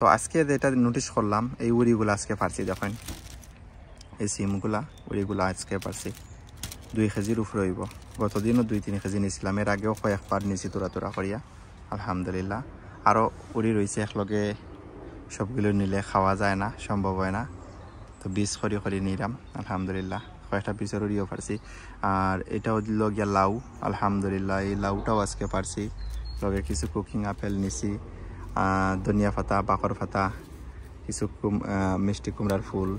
তো আজকে যেটা নোটিস করলাম এই উড়িগুলো আজকে পারছি, দেখেন এই সিমগুলা উড়িগুলো আজকে পারছি 2 কেজির উপরে হইব। গতদিনও 2-3 কেজি নিয়েছিলাম, এর আগেও কয়েকবার নিয়েছি তোরা করিয়া। আলহামদুলিল্লাহ আরও উড়ি রয়েছে, একলগে সবগুলো নিলে খাওয়া যায় না, সম্ভব হয় না, তো বীজ করি নিলাম। আলহামদুলিল্লাহ কয়েকটা বীজের উড়িও পারছি। আর এটাও দিল গিয়া লাউ, আলহামদুলিল্লাহ এই লাউটাও আজকে পারছি। লগে কিছু কুকিং আপেল নিছি, ধনিয়া পাতা, বাকর পাতা, কিছু মিষ্টি কুমড়ার ফুল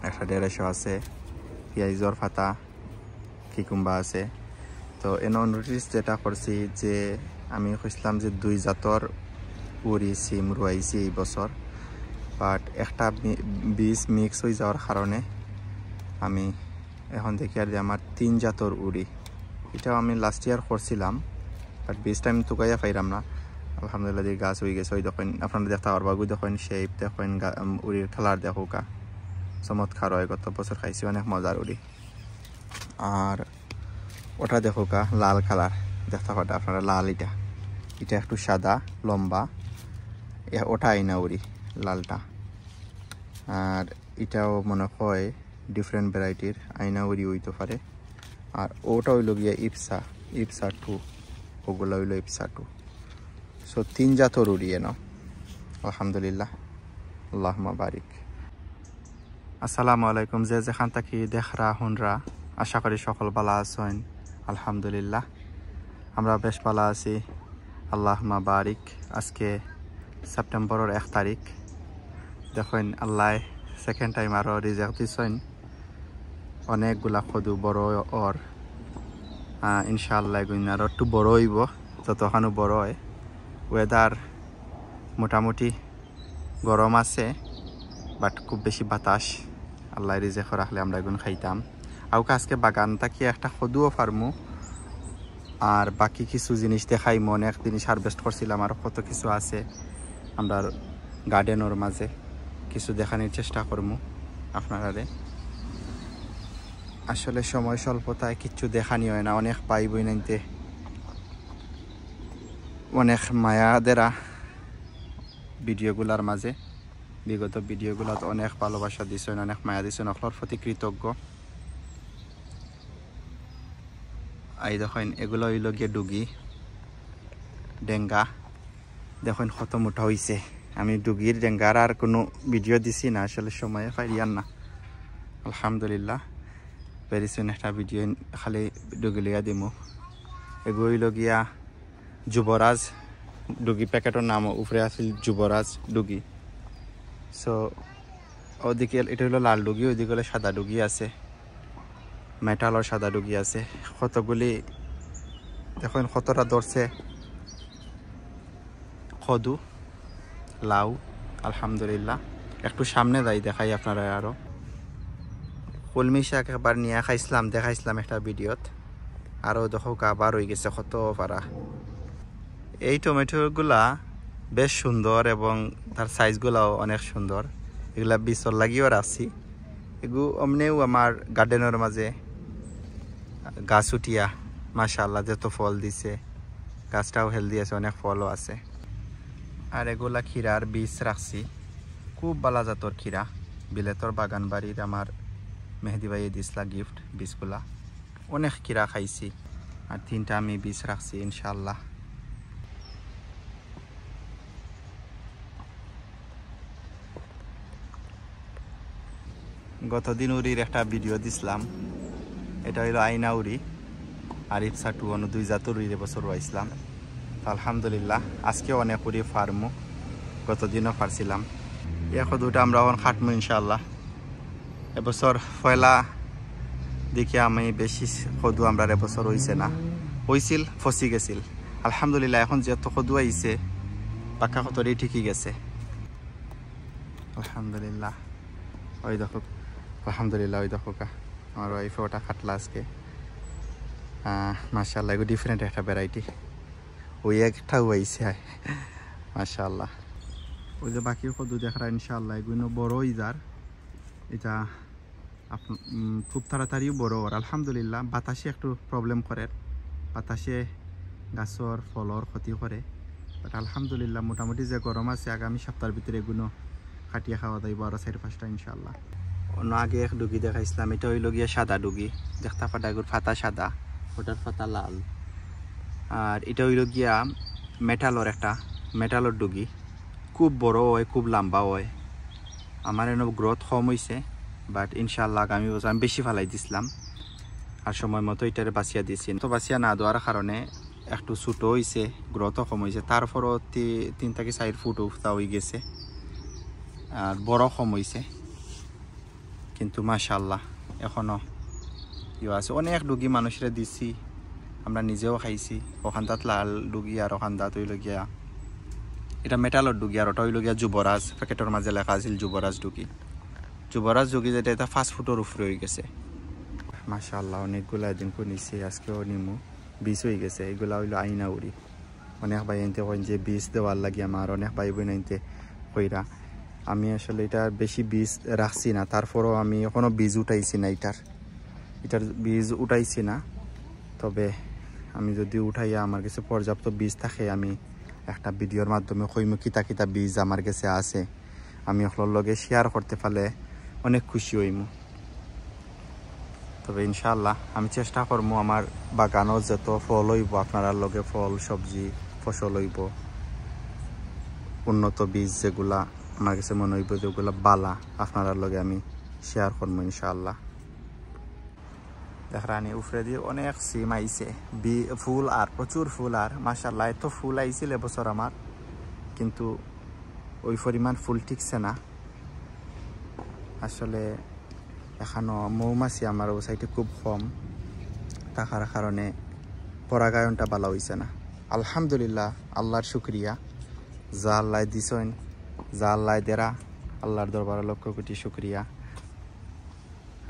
150 আছে, পেঁয়াজর পাতা, কিকুম্বা আছে। তো এনে নোটিস যেটা করছি যে আমি খুঁজলাম যে 2 জাতর উড়ি সিম রুয়াইছি এই বছর, বাট একটা বীজ মিক্স হয়ে যাওয়ার কারণে আমি এখন দেখি আর যে আমার 3 জাতর উড়ি। এটাও আমি লাস্ট ইয়ার করছিলাম, বাট বীজটা আমি তুকাইয়া পাইলাম না। আলহামদুলিল্লাহ দিয়ে গাছ হয়ে গেছে। ওই দেখেন আপনারা দেখতে পারবাগু, দেখেন শেপ, দেখেন উড়ির খেলার দেখোকা চমৎকার হয়। গত বছর খাইছি, অনেক মজার উড়ি। আর ওটা দেখোকা লাল কালার দেখতে পাটা আপনারা, লাল এটা একটু সাদা লম্বা, ওটা আইনা উড়ি লালটা। আর এটাও মনে হয় ডিফারেন্ট ভ্যারাইটির আইনা উড়ি হইতে পারে। আর ওটা হইল গিয়া ইপসা 2, ওগুলো হইল ইপসা 2। সো 3 জাতর উড়ি এনো। আলহামদুলিল্লাহ, আল্লাহুম্মা বারিক। আসসালামু আলাইকুম, যে যেখান থেকে দেখরা হুনরা, আশা করি সকল ভালো আছেন। আলহামদুলিল্লাহ আমরা বেশ ভালো আছি, আল্লাহুম্মা বারিক। আজকে সেপ্টেম্বরের 1 তারিখ। দেখেন আল্লাহ সেকেন্ড টাইম আরও রিজাল্ট দিচ্ছেন, অনেকগুলা কদু বড় ওর। ইনশাআল্লাহ এগুলো আরও একটু বড় হইব, যতখানো বড় হয়। ওয়েদার মোটামুটি গরম আছে, বাট খুব বেশি বাতাস। আল্লাহ রিজেক রাখলে আমরা এগুলো খাইতাম। আর আজকে বাগান থাকি একটা কদুও ফার্মু, আর বাকি কিছু জিনিস দেখাইমু। অনেক জিনিস হারভেস্ট করছিলাম, আর কত কিছু আছে আমরা গার্ডেনের মাঝে, কিছু দেখানোর চেষ্টা করবো আপনারা। আসলে সময় স্বল্পতায় কিচ্ছু দেখানি হয় না, অনেক পাই বই নাইতে, অনেক মায়া দেরা ভিডিওগুলার মাঝে। বিগত ভিডিওগুলো অনেক ভালোবাসা দিছেন, অনেক মায়া দিছেন, অকলর প্রতি কৃতজ্ঞ। এই দেখেন এগুলো হইল গিয়ে ডুগি ডেঙ্গা, দেখেন কত মোটা হয়েছে। আমি ডুগির ডেঙ্গার আর কোনো ভিডিও দিছি না, আসলে সময়ে পাইয়ান না। আলহামদুলিল্লাহ পেরেছেন একটা ভিডিও খালি ডুগি লিয়া দিমু। এগুলো হইল গিয়া যুবরাজ ডুগি, প্যাকেটের নাম উপরে আছিল যুবরাজ ডুগি। সো ওদিকে এটা হলো লাল ডুগি, ওইদিকে হলো সাদা ডুগি আছে, মেটালর সাদা ডুগি আছে। কতগুলি দেখুন কতটা ধরছে কদু লাউ। আলহামদুলিল্লাহ একটু সামনে যাই দেখাই আপনারা। আরও কলমি শাক একবার নিয়ে খাইছিলাম, দেখাইছিলাম একটা ভিডিওত। আরও দেখো আবার হয়ে গেছে কত পারা। এই টমেটোগুলা বেশ সুন্দর এবং তার সাইজগুলাও অনেক সুন্দর। এগুলা বীজর লাগিয়েও রাখছি। এগুলো অমনেও আমার গার্ডেনের মাঝে গাছ উঠিয়া মাশাআল্লাহ যত ফল দিছে, গাছটাও হেলদি আছে, অনেক ফলও আছে। আর এগুলা ক্ষীরার বীজ রাখছি, খুব বালা জাতর ক্ষীরা। বিলেতর বাগান বাড়ির আমার মেহেদি ভাইয়ে দিসলা গিফট বীজগুলা। অনেক ক্ষীরা খাইছি, আর 3টা আমি বীজ রাখছি ইনশাআল্লাহ। গতদিন উড়ির একটা ভিডিও দিছিলাম, এটা হইল আইনা উড়ি আর ইপসা 2, অন্য 2 জাতর উড়ির এবছর রয়েছিলাম। আলহামদুলিল্লাহ আজকেও অনেক উড়ি ফার্মু, গতদিনও ফারছিলাম। এখন 2টা আমরা এখন খাটমু ইনশাআল্লাহ। এবছর পয়লা দেখি আমি বেশি কদু আমরা এবছর হয়েছে না, হয়েছিল ফসি গেছিল। আলহামদুলিল্লাহ এখন যত কদু আইছে পাক্কা কতটাই ঠিকই গেছে আলহামদুলিল্লাহ। ওই দেখো আলহামদুলিল্লাহ, ওই দেখো আমার ওয়াইফে ওটা খাটলা আজকে। মাশাআল্লাহ এগুলো ডিফারেন্ট একটা ভ্যারাইটি। ওই একটাও আইছে মাশাআল্লাহ। ওই যে বাকি কদু দেখা ইনশাআল্লাহ এগুলো বড়ই যার, এটা খুব তাড়াতাড়িও বড় ওর। আলহামদুলিল্লাহ বাতাসে একটু প্রবলেম করে, বাতাসে গাছর ফলর ক্ষতি করে, বাট আলহামদুলিল্লাহ মোটামুটি যে গরম আছে আগামী সপ্তাহের ভিতরে এগুলো কাটিয়ে খাওয়া যাইব আরও 4-5টা ইনশাল্লাহ। অন্য আগে এক ডুগি দেখাইছিলাম, এটা হইল গিয়া সাদা ডুগি, দেখতে ফাটা এগুলো ফাতা সাদা, ওটার ফাতা লাল। আর এটা হইল গিয়া মেটালর ডুগি, খুব বড় হয়, খুব লম্বা হয়। আমার এনে গ্রোথ কম হয়েছে, বাট ইনশাল্লাহ আগামী বছর আমি বেশি ফালাই দিছিলাম আর সময় মতো এটারে বাঁচিয়া দিয়েছি। তো বাঁচিয়া না দেওয়ার কারণে একটু ছোটো হয়েছে, গ্রোথও কম হয়েছে, তারপরও 3 থেকে 4 ফুট উফতা হয়ে গেছে আর বড় কম হয়েছে। কিন্তু মাশাআল্লাহ এখনও ইয়ে আছে। অনেক ডুগি মানুষের দিছি, আমরা নিজেও খাইছি। ওখান তাত লাল ডুগি আর ওখান তাত হইল গিয়া এটা মেটালর ডুগি, আর ওটা হইল গিয়া যুবরাজ। প্যাকেটের মাঝে লেখা আছিল যুবরাজ ডুগি। যুবরাজ ডুগি যেটা এটা 5 ফুটের উপরে হয়ে গেছে। মাশাআল্লাহ অনেকগুলো এদিন নিছি, আজকেও নিমু। 20 হয়ে গেছে। এগুলা হইল আইনা উড়ি। অনেক ভাই আনতে কইন যে 20 দেওয়ার লাগে, আমার অনেক ভাই বোন আনতে কইরা। আমি আসলে এটা বেশি বীজ রাখছি না, তারপরও আমি এখনও বীজ উঠাইছি না, এটার বীজ উঠাইছি না। তবে আমি যদি উঠাইয়া আমার কাছে পর্যাপ্ত বীজ থাকে, আমি একটা ভিডিওর মাধ্যমে কইমু কিতা কিতা বীজ আমার কাছে আছে, আমি ওগুলোর লগে শেয়ার করতে পারলে অনেক খুশি হইমু। তবে ইনশাআল্লাহ আমি চেষ্টা করবো আমার বাগানও যত ফল হইব, আপনার লগে ফল সবজি ফসল হইব, উন্নত বীজ যেগুলা আমার কাছে মনে হইব যেগুলো বালা, আপনার লগে আমি শেয়ার করবো ইনশাআল্লাহ। দেখরানি উফরে দিয়ে অনেক সিম আইছে, ফুল আর প্রচুর ফুল। আর মাশাআল্লাহ এত ফুল আইছিল এবছর আমার, কিন্তু ওই পরিমাণ ফুল ঠিকছে না আসলে। এখনও মৌমাছি আমার ও সাইডে খুব কম থাকার কারণে পরাগায়নটা ভালো হয়েছে না। আলহামদুলিল্লাহ, আল্লাহর শুক্রিয়া। যা আল্লাহ দিছেন, যা আল্লাহ দেরা, আল্লাহর দরবারে লক্ষ কোটি শুক্রিয়া।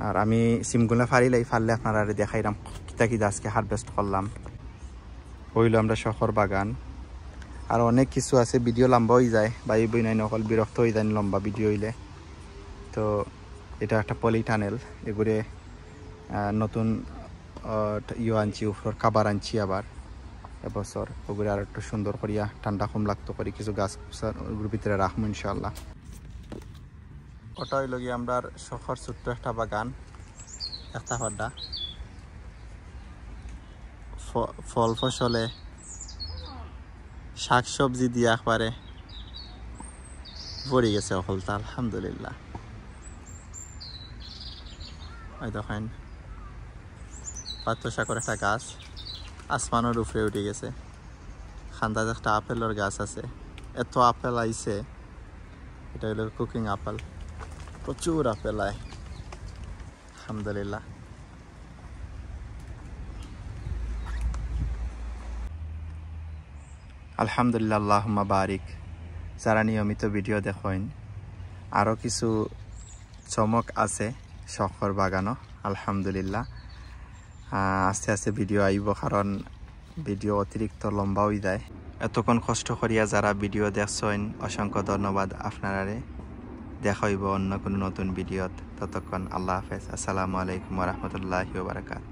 আর আমি সিমগুলা ফারলে আপনারা দেখাইলাম কিতা কিতা আজকে হারভেস্ট করলাম। হইল আমরা শখর বাগান, আর অনেক কিছু আছে। ভিডিও লম্বা হয়ে যায়, ভাই বই নাই নকল বিরক্ত হয়ে যায় লম্বা ভিডিও হইলে। তো এটা একটা পলি টানেল, এগুলো নতুন আনছি, উপর খাবার আনছি আবার এবছর। ওগুলো আর একটু সুন্দর করিয়া ঠান্ডা কম লাগতো করি কিছু গাছ ওগুলোর ভিতরে রাখবো ইনশাল্লাহ। ওটা হইল গিয়ে আমরা শখর ছোট্ট একটা বাগান, একটা ফাড্ডা ফল ফসলে শাক সবজি দিয়ে একবারে ভরে গেছে অকলতা আলহামদুলিল্লাহ। ওই দেখেন পাত্র শাকের একটা গাছ আসমানের উপরে উঠে গেছে। খান্দাতে একটা আপেলের গাছ আছে, এত আপেল আইছে। এটা হলো কুকিং আপেল, প্রচুর আপেল আয় আলহামদুলিল্লাহ। আলহামদুলিল্লাহ, আল্লাহুম্মা বারিক। যারা নিয়মিত ভিডিও দেখেন, আরও কিছু চমক আছে শখর বাগানও আলহামদুলিল্লাহ। আস্তে আস্তে ভিডিও আইব, কারণ ভিডিও অতিরিক্ত লম্বা হয়ে যায়। এতক্ষণ কষ্ট করিয়া যারা ভিডিও দেখছেন অসংখ্য ধন্যবাদ আপনারারে। দেখা হইব অন্য কোনো নতুন ভিডিওত। ততক্ষণ আল্লাহ হাফেজ। আসসালামু আলাইকুম ওয়া রাহমাতুল্লাহি ওয়া বারাকাতুহু।